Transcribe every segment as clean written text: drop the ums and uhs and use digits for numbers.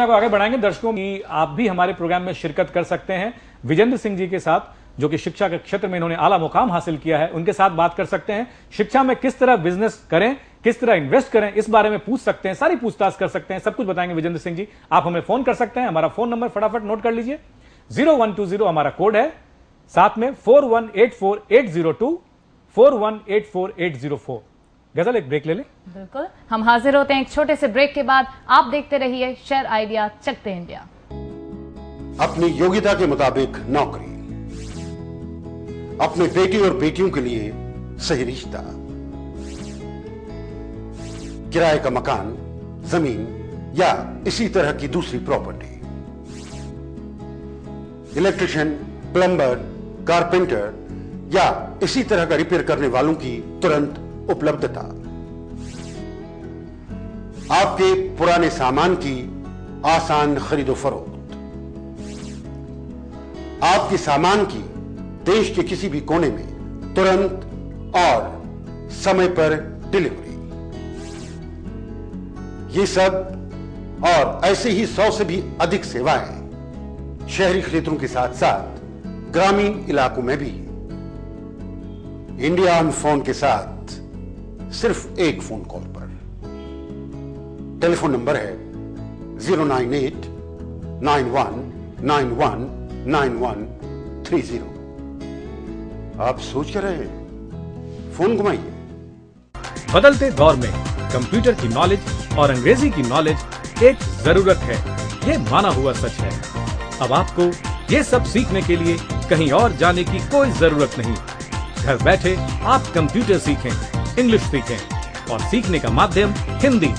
को आगे बढ़ाएंगे। दर्शकों की आप भी हमारे प्रोग्राम में शिरकत कर सकते हैं। विजेंद्र सिंह जी के साथ, जो कि शिक्षा के क्षेत्र में इन्होंने आला मुकाम हासिल किया है, उनके साथ बात कर सकते हैं। शिक्षा में किस तरह बिजनेस करें, किस तरह इन्वेस्ट करें, इस बारे में पूछ सकते हैं, सारी पूछताछ कर सकते हैं, सब कुछ बताएंगे विजेंद्र सिंह जी। आप हमें फोन कर सकते हैं। हमारा फोन नंबर फटाफट नोट कर लीजिए, 0120 हमारा कोड है, साथ में 4184-802, 4184-804। गजल एक ब्रेक ले लें। बिल्कुल, हम हाजिर होते हैं एक छोटे से ब्रेक के बाद। आप देखते रहिए शेयर आइडिया चकते इंडिया। अपनी योग्यता के मुताबिक नौकरी, अपने बेटे और बेटियों के लिए सही रिश्ता, किराए का मकान, जमीन या इसी तरह की दूसरी प्रॉपर्टी, इलेक्ट्रिशियन, प्लम्बर, कारपेंटर या इसी तरह का रिपेयर करने वालों की तुरंत उपलब्धता, आपके पुराने सामान की आसान खरीदो फरोख्त, आपके सामान की देश के किसी भी कोने में तुरंत और समय पर डिलीवरी, ये सब और ऐसे ही 100 से भी अधिक सेवाएं शहरी क्षेत्रों के साथ साथ ग्रामीण इलाकों में भी। इंडिया ऑन फोन के साथ सिर्फ एक फोन कॉल पर। टेलीफोन नंबर है 098-9191-9130। आप सोच कर रहे हैं, फोन घुमाइए। बदलते दौर में कंप्यूटर की नॉलेज और अंग्रेजी की नॉलेज एक जरूरत है, ये माना हुआ सच है। अब आपको ये सब सीखने के लिए कहीं और जाने की कोई जरूरत नहीं। घर बैठे आप कंप्यूटर सीखें, इंग्लिश सीखें और सीखने का माध्यम हिंदी।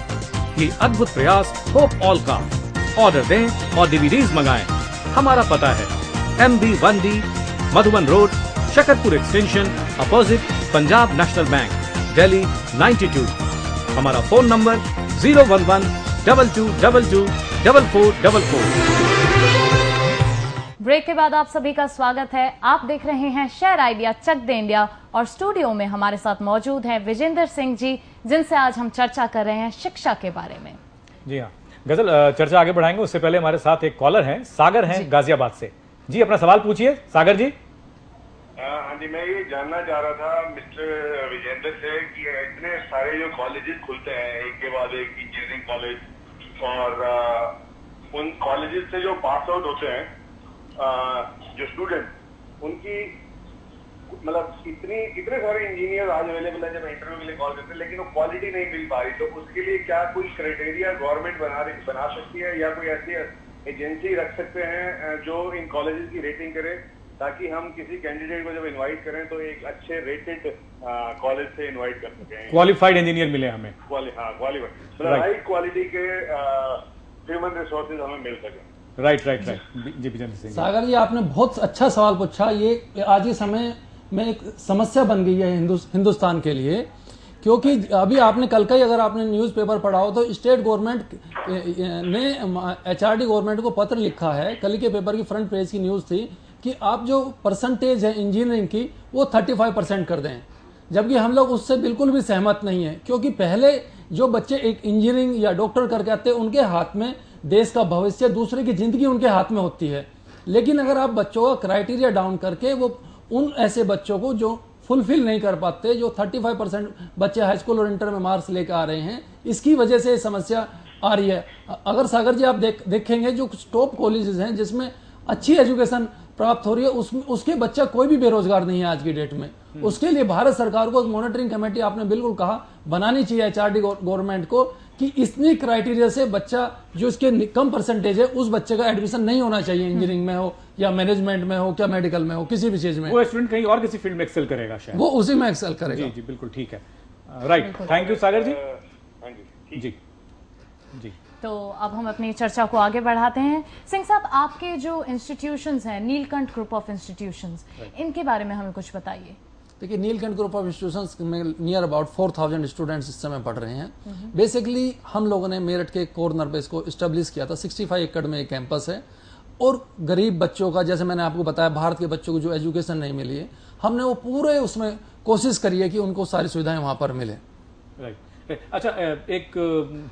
ये अद्भुत प्रयास होप ऑल का। ऑर्डर दें और डीवीडीज मंगाएं। हमारा पता है MB1D, Madhuban road, Shakarpur extension, opposite Punjab national bank, Delhi 92। हमारा फोन नंबर 011-2222-4444। ब्रेक के बाद आप सभी का स्वागत है। आप देख रहे हैं शेयर आइडिया चक दे इंडिया और स्टूडियो में हमारे साथ मौजूद हैं विजेंद्र सिंह जी, जिनसे आज हम चर्चा कर रहे हैं शिक्षा के बारे में। जी हाँ गजल, चर्चा आगे बढ़ाएंगे उससे पहले हमारे साथ एक कॉलर हैं, सागर हैं गाजियाबाद से। जी अपना सवाल पूछिए सागर जी। हाँ जी, मैं ये जानना चाह रहा था मिस्टर विजेंद्र से कि इतने सारे जो कॉलेजेस खुलते हैं एक के बाद एक, इंजीनियरिंग कॉलेज, और उन कॉलेजेस से जो पास आउट होते हैं जो स्टूडेंट, उनकी मतलब इतने सारे इंजीनियर आज अवेलेबल है जब इंटरव्यू के लिए कॉल करते हैं, लेकिन वो क्वालिटी नहीं मिल पा रही। तो उसके लिए क्या कोई क्राइटेरिया गवर्नमेंट बना सकती है या कोई ऐसी एजेंसी रख सकते हैं जो इन कॉलेजेस की रेटिंग करे, ताकि हम किसी कैंडिडेट को जब इनवाइट करें तो एक अच्छे रेटेड कॉलेज से इनवाइट कर सकें, क्वालिफाइड इंजीनियर मिले हमें। क्वालिफाइड मतलब हाई क्वालिटी के ह्यूमन रिसोर्सेज हमें मिल सके। राइट जी विजेंद्र सिंह। सागर जी आपने बहुत अच्छा सवाल पूछा। ये आज के समय में एक समस्या बन गई है हिंदुस्तान के लिए, क्योंकि अभी आपने कल का ही अगर आपने न्यूज़पेपर पढ़ा हो तो स्टेट गवर्नमेंट ने HRD गवर्नमेंट को पत्र लिखा है। कल के पेपर की फ्रंट पेज की न्यूज़ थी कि आप जो परसेंटेज है इंजीनियरिंग की वो 35% कर दें, जबकि हम लोग उससे बिल्कुल भी सहमत नहीं है। क्योंकि पहले जो बच्चे एक इंजीनियरिंग या डॉक्टर करके आते हैं उनके हाथ में देश का भविष्य, दूसरे की जिंदगी उनके हाथ में होती है। लेकिन अगर आप बच्चों का क्राइटेरिया डाउन करके वो उन ऐसे बच्चों को जो फुलफिल नहीं कर पाते, जो 35% बच्चे हाई स्कूल और इंटर में मार्क्स लेकर आ रहे हैं, इसकी वजह से समस्या आ रही है। अगर सागर जी आप देखेंगे जो टॉप कॉलेजेस हैं जिसमें अच्छी एजुकेशन प्राप्त हो रही है, उसके बच्चा कोई भी बेरोजगार नहीं है आज की डेट में। उसके लिए भारत सरकार को एक मॉनिटरिंग कमेटी, आपने बिल्कुल कहा, बनानी चाहिए HRD गवर्नमेंट को कि इतनी क्राइटेरिया से बच्चा जो इसके कम परसेंटेज है उस बच्चे का एडमिशन नहीं होना चाहिए, इंजीनियरिंग में हो या मैनेजमेंट में हो, क्या मेडिकल में हो, किसी भी चीज में। वो स्टूडेंट कहीं और किसी फील्ड में एक्सेल करेगा शायद, वो उसी में एक्सेल करेगा। जी बिल्कुल ठीक है। राइट, थैंक यू सागर जी। जी जी तो अब हम अपनी चर्चा को आगे बढ़ाते हैं। सिंह साहब, आपके जो इंस्टीट्यूशंस हैं, नीलकंठ ग्रुप ऑफ इंस्टीट्यूशंस, इनके बारे में हमें कुछ बताइए। देखिए, नीलकंठ ग्रुप ऑफ इंस्टीट्यूशंस में नियर अबाउट 4000 स्टूडेंट्स इस समय पढ़ रहे हैं। बेसिकली हम लोगों ने मेरठ के कॉर्नर पे इसको इस्टेब्लिश किया था। 65 एकड़ में एक कैंपस है और गरीब बच्चों का, जैसे मैंने आपको बताया, भारत के बच्चों को जो एजुकेशन नहीं मिली है, हमने वो पूरे उसमें कोशिश करी है कि उनको सारी सुविधाएं वहां पर मिले। राइट। अच्छा, एक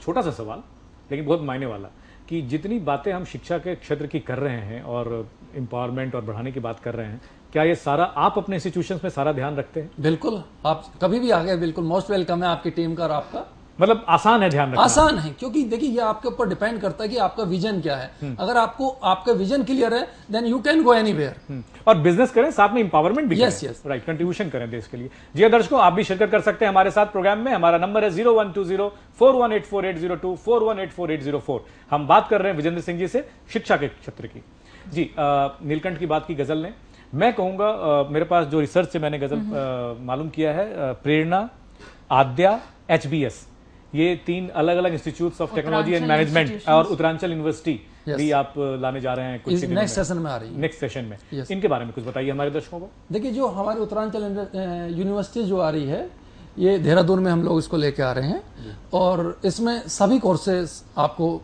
छोटा सा सवाल लेकिन बहुत मायने वाला। कि जितनी बातें हम शिक्षा के क्षेत्र की कर रहे हैं और एम्पावरमेंट और बढ़ाने की बात कर रहे हैं, क्या ये सारा आप अपने इंस्टीट्यूशंस में सारा ध्यान रखते हैं? बिल्कुल, आप कभी भी आ गए, बिल्कुल मोस्ट वेलकम है आपकी टीम का और आपका। मतलब आसान है ध्यान रखना? आसान है, क्योंकि देखिए ये आपके ऊपर डिपेंड करता है कि आपका विजन क्या है। अगर आपको आपका विजन क्लियर है, then you can go anywhere. और बिजनेस करें, साथ में एम्पावरमेंट भी करें। Yes. राइट, कंट्रीब्यूशन करें देश के लिए। जी दर्शकों, आप भी शिरकत कर सकते हैं हमारे साथ प्रोग्राम में। हमारा नंबर है 0120418480 418480 हम बात कर रहे हैं विजेंद्र सिंह जी से शिक्षा के क्षेत्र की। जी, नीलकंठ की बात की गजल ने, मैं कहूंगा मेरे पास जो रिसर्च से मैंने गजल मालूम किया है, प्रेरणा, आद्या, HBS, ये 3 अलग अलग institutes of technology and management और उत्तरांचल यूनिवर्सिटी भी आप लाने जा रहे हैं कुछ नेक्स्ट सेशन में आ रही है। नेक्स्ट सेशन में इनके बारे में कुछ बताइए हमारे दर्शकों को। देखिए, जो हमारे उत्तरांचल यूनिवर्सिटी जो आ रही है, ये देहरादून में हम लोग इसको लेके आ रहे हैं और इसमें सभी कोर्सेज आपको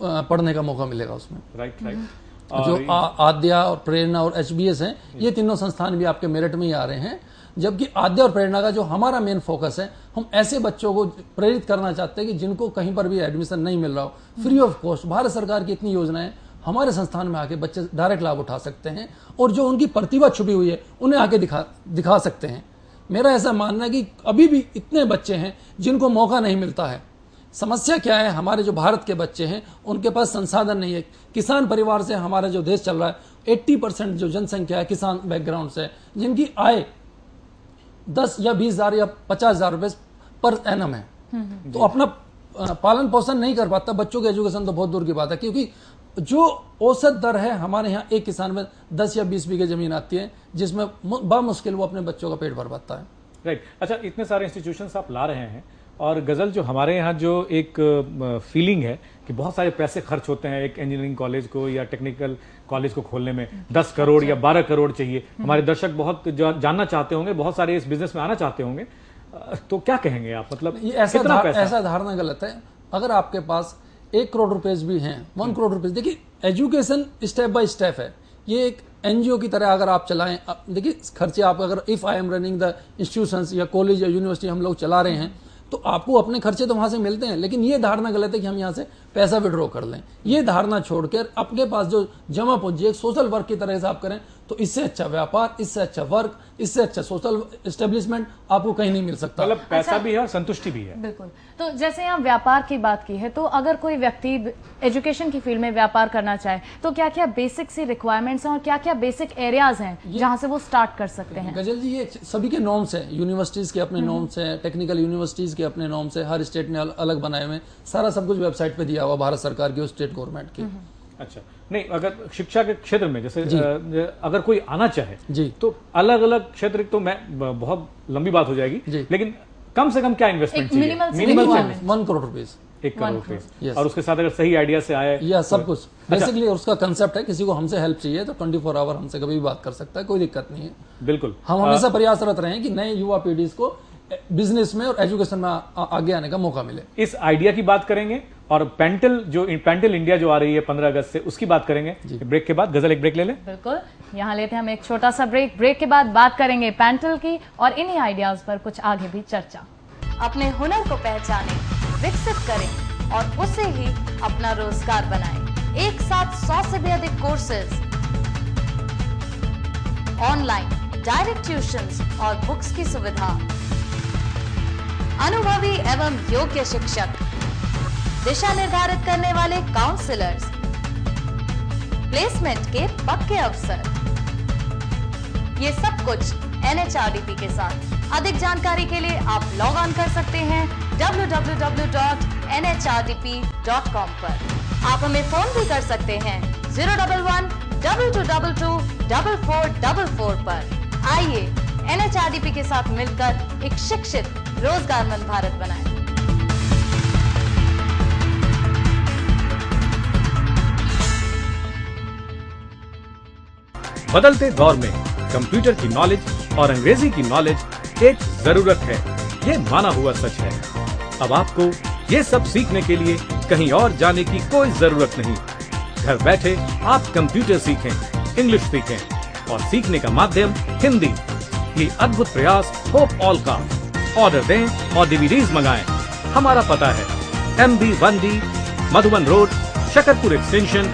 पढ़ने का मौका मिलेगा उसमें। राइट। जो आद्या और प्रेरणा और HBS हैं, ये तीनों संस्थान भी आपके मेरिट में ही आ रहे हैं। जबकि आद्या और प्रेरणा का जो हमारा मेन फोकस है, हम ऐसे बच्चों को प्रेरित करना चाहते हैं कि जिनको कहीं पर भी एडमिशन नहीं मिल रहा हो, फ्री ऑफ कॉस्ट, भारत सरकार की इतनी योजनाएं, हमारे संस्थान में आके बच्चे डायरेक्ट लाभ उठा सकते हैं और जो उनकी प्रतिभा छुपी हुई है उन्हें आके दिखा सकते हैं। मेरा ऐसा मानना है कि अभी भी इतने बच्चे हैं जिनको मौका नहीं मिलता है। समस्या क्या है, हमारे जो भारत के बच्चे हैं उनके पास संसाधन नहीं है। किसान परिवार से हमारा जो देश चल रहा है, 80% जो जनसंख्या है किसान बैकग्राउंड से, जिनकी आय 10 या 20 हजार या 50 हजार रुपए पर एनम है, तो अपना पालन पोषण नहीं कर पाता। बच्चों की एजुकेशन तो बहुत दूर की बात है, क्योंकि जो औसत दर है हमारे यहाँ एक किसान में 10 या 20 बीघे जमीन आती है, जिसमें बामुश्किल वो अपने बच्चों का पेट भर पाता है। राइट। अच्छा, इतने सारे इंस्टीट्यूशंस आप ला रहे हैं और गजल, जो हमारे यहाँ जो एक फीलिंग है कि बहुत सारे पैसे खर्च होते हैं एक इंजीनियरिंग कॉलेज को या टेक्निकल कॉलेज को खोलने में, 10 करोड़ या 12 करोड़ चाहिए। हमारे दर्शक बहुत जानना चाहते होंगे, बहुत सारे इस बिजनेस में आना चाहते होंगे, तो क्या कहेंगे आप? मतलब ये ऐसा धारणा गलत है। अगर आपके पास 1 करोड़ रुपए भी हैं, 1 करोड़ रुपए, देखिए एजुकेशन स्टेप बाय स्टेप है। ये एक NGO की तरह अगर आप चलाएं, देखिए खर्चे आप अगर if I am running the institutions या कॉलेज या यूनिवर्सिटी हम लोग चला रहे हैं, तो आपको अपने खर्चे तो वहां से मिलते हैं, लेकिन ये धारणा गलत है कि हम यहाँ से पैसा विड्रॉ कर लें। ये धारणा छोड़कर अपने पास जो जमा पूंजी एक सोशल वर्क की तरह से आप करें, तो इससे अच्छा व्यापार, इससे अच्छा वर्क, इससे अच्छा सोशल एस्टेब्लिशमेंट आपको कहीं नहीं मिल सकता। मतलब पैसा भी है और संतुष्टि भी है। बिल्कुल। तो जैसे यहाँ व्यापार की बात की है, तो अगर कोई व्यक्ति एजुकेशन की फील्ड में व्यापार करना चाहे, तो क्या क्या बेसिक सी रिक्वायरमेंट्स हैं और क्या क्या बेसिक एरियाज हैं जहां से वो स्टार्ट कर सकते हैं? गजल जी, ये सभी के नॉर्म्स हैं, यूनिवर्सिटीज के अपने नॉर्म्स हैं, टेक्निकल यूनिवर्सिटीज के अपने नॉर्म्स हैं, हर स्टेट ने अलग बनाए हुए, सारा सब कुछ वेबसाइट पे दिया हुआ भारत सरकार की और स्टेट गवर्नमेंट की। अच्छा, नहीं, अगर शिक्षा के क्षेत्र में जैसे अगर कोई आना चाहे जी, तो अलग अलग क्षेत्र, तो मैं बहुत लंबी बात हो जाएगी, लेकिन कम से कम क्या इन्वेस्टमेंट चाहिए? मिनिमम 1 करोड़ रुपीज, 1 करोड़ रुपए, और उसके साथ अगर सही आइडिया से आए या सब कुछ बेसिकली उसका कंसेप्ट है। किसी को हमसे हेल्प चाहिए तो 24 आवर हमसे कभी भी बात कर सकता है, कोई दिक्कत नहीं है। बिल्कुल, हम हमेशा प्रयासरत रहे हैं कि नए युवा पीढ़ी को बिजनेस में और एजुकेशन में आगे आने का मौका मिले। इस आइडिया की बात करेंगे और पेंटल इंडिया जो आ रही है 15 अगस्त से, उसकी बात करेंगे ब्रेक के बाद। गजल, एक ब्रेक ले लें। बिल्कुल, यहाँ लेते हैं हम एक छोटा सा ब्रेक। ब्रेक के बाद बात करेंगे पेंटल की और इन्हीं आइडियाज पर कुछ आगे भी चर्चा। अपने हुनर को पहचानें, विकसित करें और उसे ही अपना रोजगार बनाएं। एक साथ 100 से भी अधिक कोर्सेज, ऑनलाइन, डायरेक्ट ट्यूशंस और बुक्स की सुविधा, अनुभवी एवं योग्य शिक्षक, दिशा निर्धारित करने वाले काउंसलर्स, प्लेसमेंट के पक्के अवसर, ये सब कुछ NHRDP के साथ। अधिक जानकारी के लिए आप लॉग ऑन कर सकते हैं www.nhdp.com पर। आप हमें फोन भी कर सकते हैं 011-2222-4444 पर। आइए NHRDP के साथ मिलकर एक शिक्षित रोजगारमंद भारत बनाएं। बदलते दौर में कंप्यूटर की नॉलेज और अंग्रेजी की नॉलेज एक जरूरत है, ये माना हुआ सच है। अब आपको ये सब सीखने के लिए कहीं और जाने की कोई जरूरत नहीं। घर बैठे आप कंप्यूटर सीखें, इंग्लिश सीखें और सीखने का माध्यम हिंदी। ये अद्भुत प्रयास होप ऑल का। ऑर्डर दें और DVDs मंगाएं। हमारा पता है MB1D, Madhuban road, Shakarpur extension,